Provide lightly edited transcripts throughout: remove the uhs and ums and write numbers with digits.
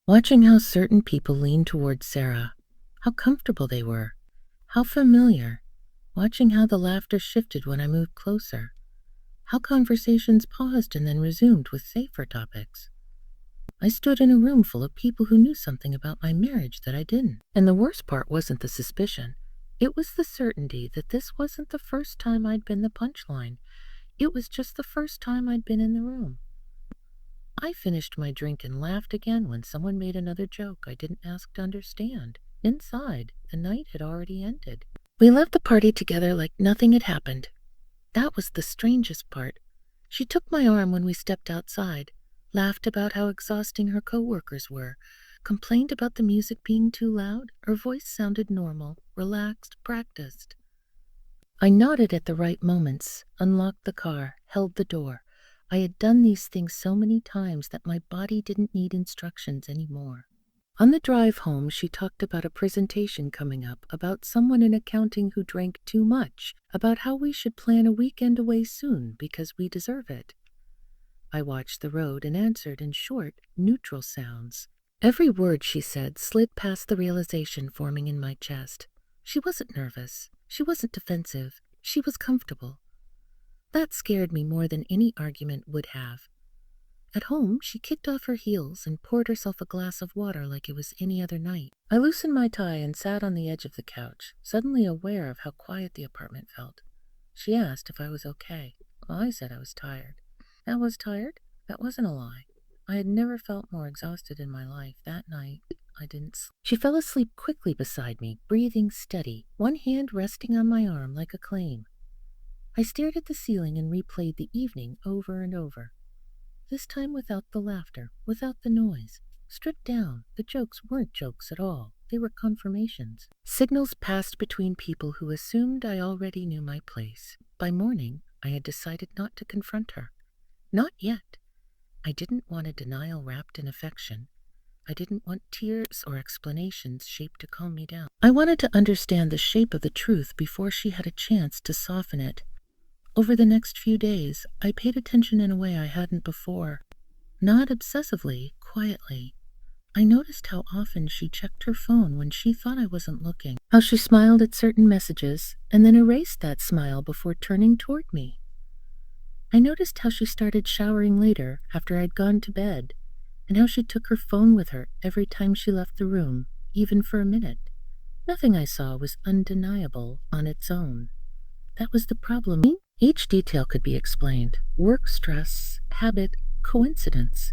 Watching how certain people leaned towards Sarah, how comfortable they were, how familiar, watching how the laughter shifted when I moved closer, how conversations paused and then resumed with safer topics. I stood in a room full of people who knew something about my marriage that I didn't. And the worst part wasn't the suspicion. It was the certainty that this wasn't the first time I'd been the punchline. It was just the first time I'd been in the room. I finished my drink and laughed again when someone made another joke I didn't ask to understand. Inside, the night had already ended. We left the party together like nothing had happened. That was the strangest part. She took my arm when we stepped outside, laughed about how exhausting her coworkers were, complained about the music being too loud. Her voice sounded normal, relaxed, practiced. I nodded at the right moments, unlocked the car, held the door. I had done these things so many times that my body didn't need instructions anymore. On the drive home, she talked about a presentation coming up, about someone in accounting who drank too much, about how we should plan a weekend away soon because we deserve it. I watched the road and answered in short, neutral sounds. Every word she said slid past the realization forming in my chest. She wasn't nervous. She wasn't defensive. She was comfortable. That scared me more than any argument would have. At home, she kicked off her heels and poured herself a glass of water like it was any other night. I loosened my tie and sat on the edge of the couch, suddenly aware of how quiet the apartment felt. She asked if I was okay. Well, I said I was tired. I was tired? That wasn't a lie. I had never felt more exhausted in my life. That night, I didn't sleep. She fell asleep quickly beside me, breathing steady, one hand resting on my arm like a claim. I stared at the ceiling and replayed the evening over and over. This time without the laughter, without the noise. Stripped down, the jokes weren't jokes at all. They were confirmations. Signals passed between people who assumed I already knew my place. By morning, I had decided not to confront her. Not yet. I didn't want a denial wrapped in affection. I didn't want tears or explanations shaped to calm me down. I wanted to understand the shape of the truth before she had a chance to soften it. Over the next few days, I paid attention in a way I hadn't before. Not obsessively, quietly. I noticed how often she checked her phone when she thought I wasn't looking, how she smiled at certain messages and then erased that smile before turning toward me. I noticed how she started showering later after I'd gone to bed, and how she took her phone with her every time she left the room, even for a minute. Nothing I saw was undeniable on its own. That was the problem. Each detail could be explained. Work stress, habit, coincidence.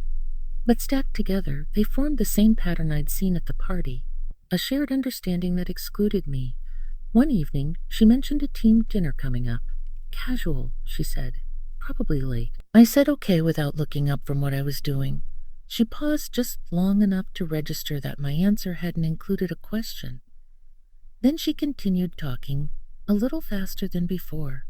But stacked together, they formed the same pattern I'd seen at the party. A shared understanding that excluded me. One evening, she mentioned a team dinner coming up. Casual, she said. Probably late. I said okay without looking up from what I was doing. She paused just long enough to register that my answer hadn't included a question. Then she continued talking, a little faster than before.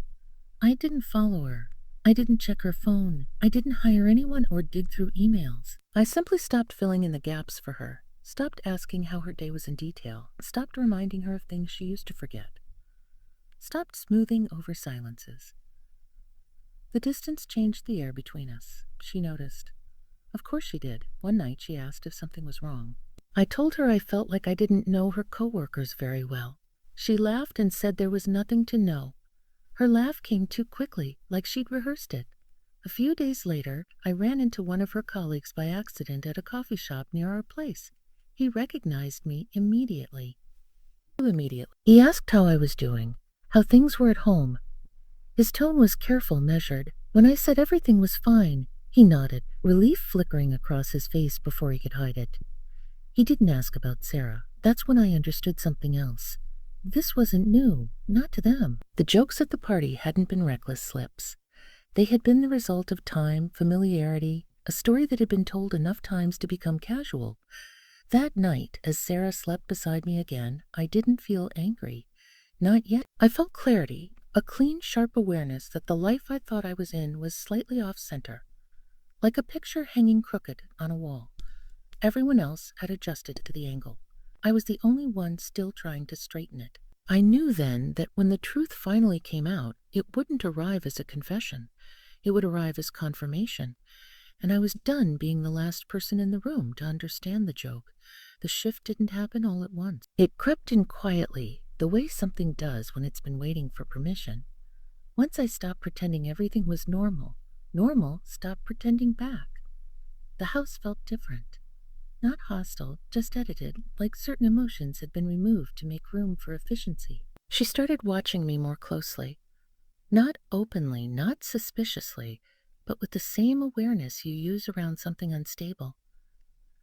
I didn't follow her. I didn't check her phone. I didn't hire anyone or dig through emails. I simply stopped filling in the gaps for her, stopped asking how her day was in detail, stopped reminding her of things she used to forget, stopped smoothing over silences. The distance changed the air between us. She noticed. Of course she did. One night she asked if something was wrong. I told her I felt like I didn't know her coworkers very well. She laughed and said there was nothing to know. Her laugh came too quickly, like she'd rehearsed it. A few days later, I ran into one of her colleagues by accident at a coffee shop near our place. He recognized me immediately. He asked how I was doing, how things were at home. His tone was careful, measured. When I said everything was fine, he nodded, relief flickering across his face before he could hide it. He didn't ask about Sarah. That's when I understood something else. This wasn't new, not to them. The jokes at the party hadn't been reckless slips. They had been the result of time, familiarity, a story that had been told enough times to become casual. That night, as Sarah slept beside me again, I didn't feel angry. Not yet. I felt clarity, a clean, sharp awareness that the life I thought I was in was slightly off-center, like a picture hanging crooked on a wall. Everyone else had adjusted to the angle. I was the only one still trying to straighten it. I knew then that when the truth finally came out, it wouldn't arrive as a confession. It would arrive as confirmation. and I was done being the last person in the room to understand the joke. The shift didn't happen all at once. It crept in quietly, the way something does when it's been waiting for permission. Once I stopped pretending everything was normal, normal stopped pretending back. The house felt different. Not hostile, just edited, like certain emotions had been removed to make room for efficiency. She started watching me more closely. Not openly, not suspiciously, but with the same awareness you use around something unstable.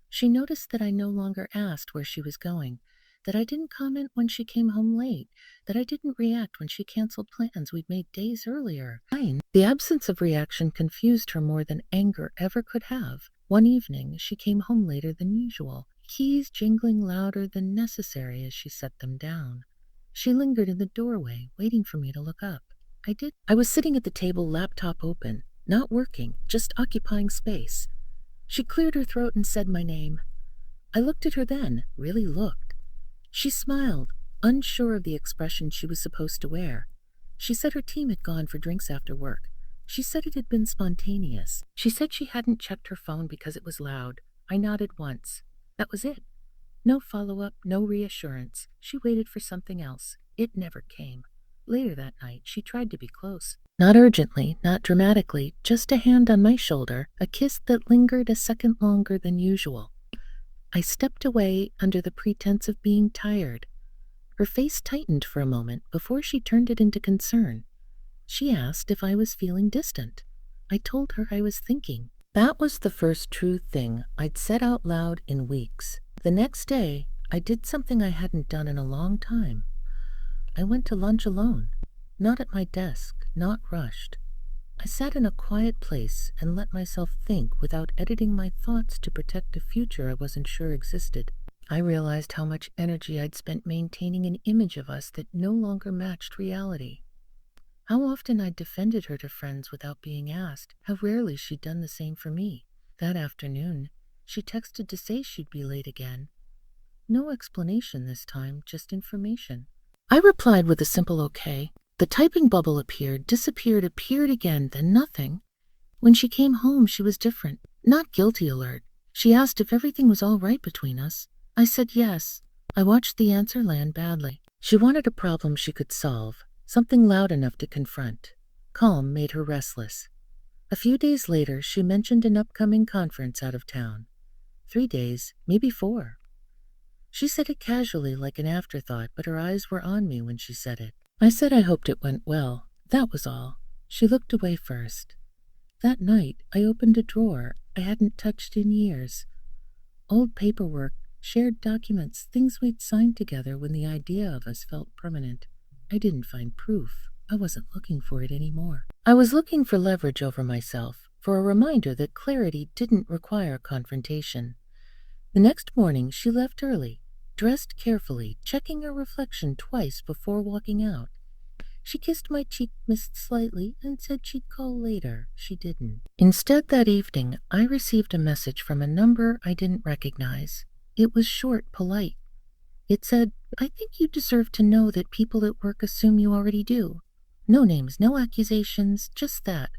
She noticed that I no longer asked where she was going, that I didn't comment when she came home late, that I didn't react when she canceled plans we'd made days earlier. The absence of reaction confused her more than anger ever could have. One evening, she came home later than usual, keys jingling louder than necessary as she set them down. She lingered in the doorway, waiting for me to look up. I did. I was sitting at the table, laptop open, not working, just occupying space. She cleared her throat and said my name. I looked at her then, really looked. She smiled, unsure of the expression she was supposed to wear. She said her team had gone for drinks after work. She said it had been spontaneous. She said she hadn't checked her phone because it was loud. I nodded once. That was it. No follow-up, no reassurance. She waited for something else. It never came. Later that night, she tried to be close. Not urgently, not dramatically, just a hand on my shoulder, a kiss that lingered a second longer than usual. I stepped away under the pretense of being tired. Her face tightened for a moment before she turned it into concern. She asked if I was feeling distant. I told her I was thinking. That was the first true thing I'd said out loud in weeks. The next day, I did something I hadn't done in a long time. I went to lunch alone, not at my desk, not rushed. I sat in a quiet place and let myself think without editing my thoughts to protect a future I wasn't sure existed. I realized how much energy I'd spent maintaining an image of us that no longer matched reality. How often I'd defended her to friends without being asked, how rarely she'd done the same for me. That afternoon, she texted to say she'd be late again. No explanation this time, just information. I replied with a simple okay. The typing bubble appeared, disappeared, appeared again, then nothing. When she came home, she was different. Not guilty alert. She asked if everything was all right between us. I said yes. I watched the answer land badly. She wanted a problem she could solve, something loud enough to confront. Calm made her restless. A few days later, she mentioned an upcoming conference out of town. 3 days, maybe 4. She said it casually like an afterthought, but her eyes were on me when she said it. I said I hoped it went well. That was all. She looked away first. That night, I opened a drawer I hadn't touched in years. Old paperwork, shared documents, things we'd signed together when the idea of us felt permanent. I didn't find proof. I wasn't looking for it anymore. I was looking for leverage over myself, for a reminder that clarity didn't require confrontation. The next morning, she left early, dressed carefully, checking her reflection twice before walking out. She kissed my cheek, missed slightly, and said she'd call later. She didn't. Instead, that evening, I received a message from a number I didn't recognize. It was short, polite. It said, I think you deserve to know that people at work assume you already do. No names, no accusations, just that.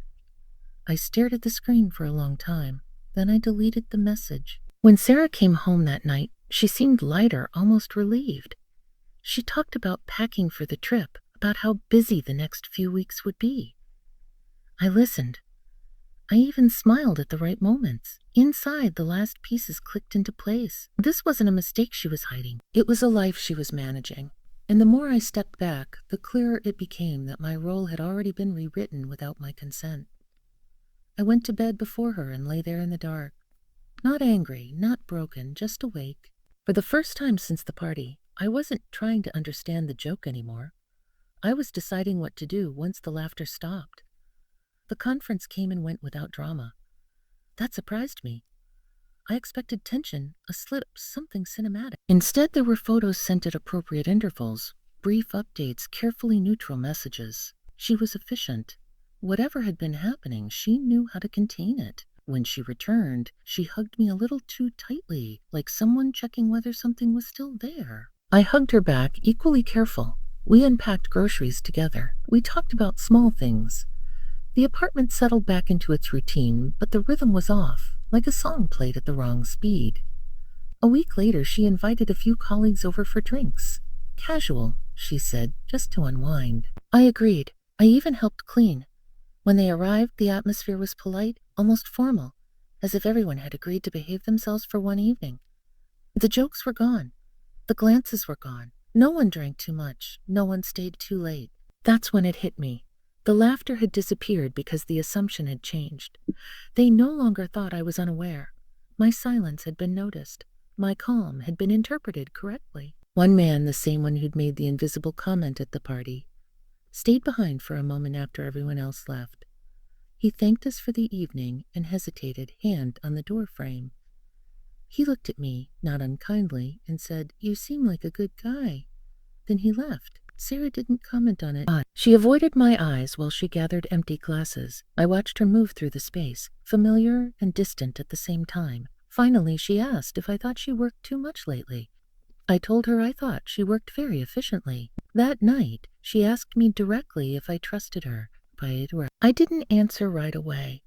I stared at the screen for a long time. Then I deleted the message. When Sarah came home that night, she seemed lighter, almost relieved. She talked about packing for the trip, about how busy the next few weeks would be. I listened. I even smiled at the right moments. Inside, the last pieces clicked into place. This wasn't a mistake she was hiding. It was a life she was managing. And the more I stepped back, the clearer it became that my role had already been rewritten without my consent. I went to bed before her and lay there in the dark. Not angry, not broken, just awake. For the first time since the party, I wasn't trying to understand the joke anymore. I was deciding what to do once the laughter stopped. The conference came and went without drama. That surprised me. I expected tension, a slip, something cinematic. Instead, there were photos sent at appropriate intervals, brief updates, carefully neutral messages. She was efficient. Whatever had been happening, she knew how to contain it. When she returned, she hugged me a little too tightly, like someone checking whether something was still there. I hugged her back, equally careful. We unpacked groceries together. We talked about small things. The apartment settled back into its routine, but the rhythm was off, like a song played at the wrong speed. A week later, she invited a few colleagues over for drinks. Casual, she said, just to unwind. I agreed. I even helped clean. When they arrived, the atmosphere was polite, almost formal, as if everyone had agreed to behave themselves for one evening. The jokes were gone. The glances were gone. No one drank too much. No one stayed too late. That's when it hit me. The laughter had disappeared because the assumption had changed. They no longer thought I was unaware. My silence had been noticed. My calm had been interpreted correctly. One man, the same one who'd made the invisible comment at the party, stayed behind for a moment after everyone else left. He thanked us for the evening and hesitated, hand on the door frame. He looked at me, not unkindly, and said, "You seem like a good guy." Then he left. Sarah didn't comment on it. She avoided my eyes while she gathered empty glasses. I watched her move through the space, familiar and distant at the same time. Finally, she asked if I thought she worked too much lately. I told her I thought she worked very efficiently. That night, she asked me directly if I trusted her. I didn't answer right away.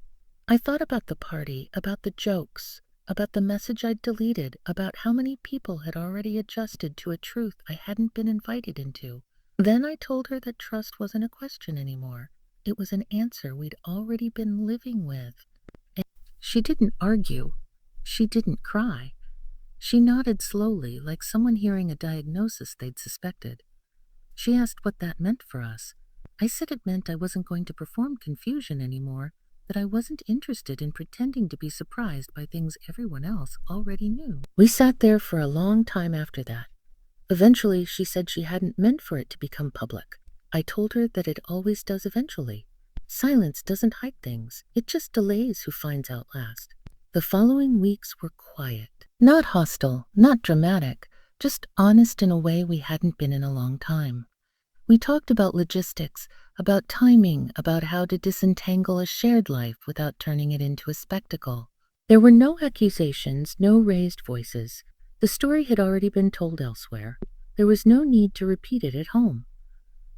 I thought about the party, about the jokes, about the message I'd deleted, about how many people had already adjusted to a truth I hadn't been invited into. Then I told her that trust wasn't a question anymore. It was an answer we'd already been living with. And she didn't argue. She didn't cry. She nodded slowly, like someone hearing a diagnosis they'd suspected. She asked what that meant for us. I said it meant I wasn't going to perform confusion anymore, that I wasn't interested in pretending to be surprised by things everyone else already knew. We sat there for a long time after that. Eventually, she said she hadn't meant for it to become public. I told her that it always does eventually. Silence doesn't hide things. It just delays who finds out last. The following weeks were quiet. Not hostile, not dramatic, just honest in a way we hadn't been in a long time. We talked about logistics, about timing, about how to disentangle a shared life without turning it into a spectacle. There were no accusations, no raised voices. The story had already been told elsewhere. There was no need to repeat it at home.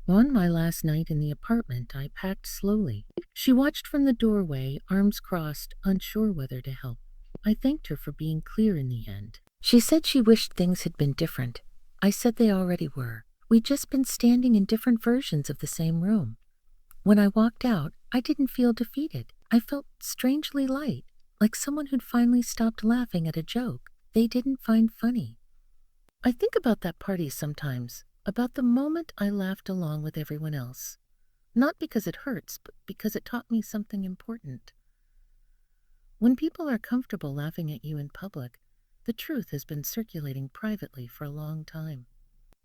On my last night in the apartment, I packed slowly. She watched from the doorway, arms crossed, unsure whether to help. I thanked her for being clear in the end. She said she wished things had been different. I said they already were. We'd just been standing in different versions of the same room. When I walked out, I didn't feel defeated. I felt strangely light, like someone who'd finally stopped laughing at a joke they didn't find funny. I think about that party sometimes, about the moment I laughed along with everyone else. Not because it hurts, but because it taught me something important. When people are comfortable laughing at you in public, the truth has been circulating privately for a long time.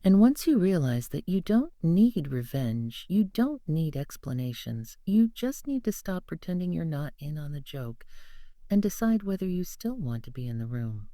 And once you realize that you don't need revenge, you don't need explanations, you just need to stop pretending you're not in on the joke and decide whether you still want to be in the room.